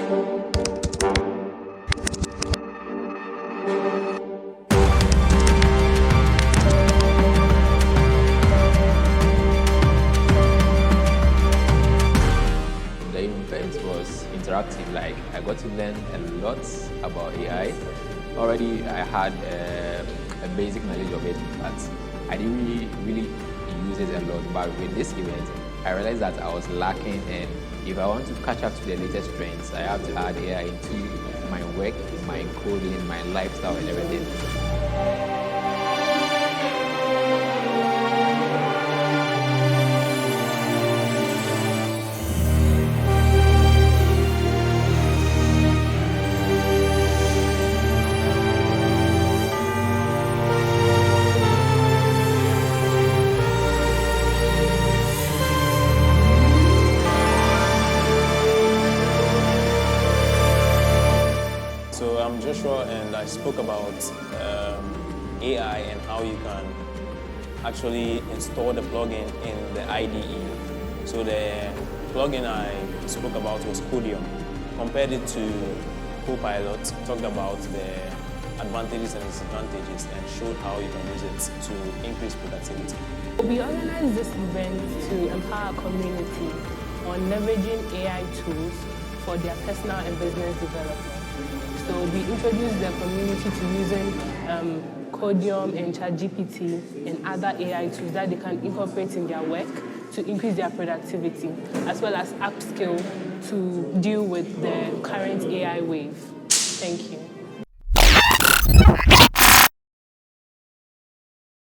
The event was interactive. Like, I got to learn a lot about AI. Already I had a basic knowledge of it, but I didn't really use it a lot. But with this event, I realized that I was lacking, and if I want to catch up to the latest trends, I have to add AI into my work, my coding, my lifestyle, and everything. So I'm Joshua, and I spoke about AI and how you can actually install the plugin in the IDE. So the plugin I spoke about was Codium. Compared it to Copilot, talked about the advantages and disadvantages and showed how you can use it to increase productivity. We organized this event to empower our community on leveraging AI tools for their personal and business development. So we introduced the community to using Codium and ChatGPT and other AI tools that they can incorporate in their work to increase their productivity, as well as upskill to deal with the current AI wave. Thank you.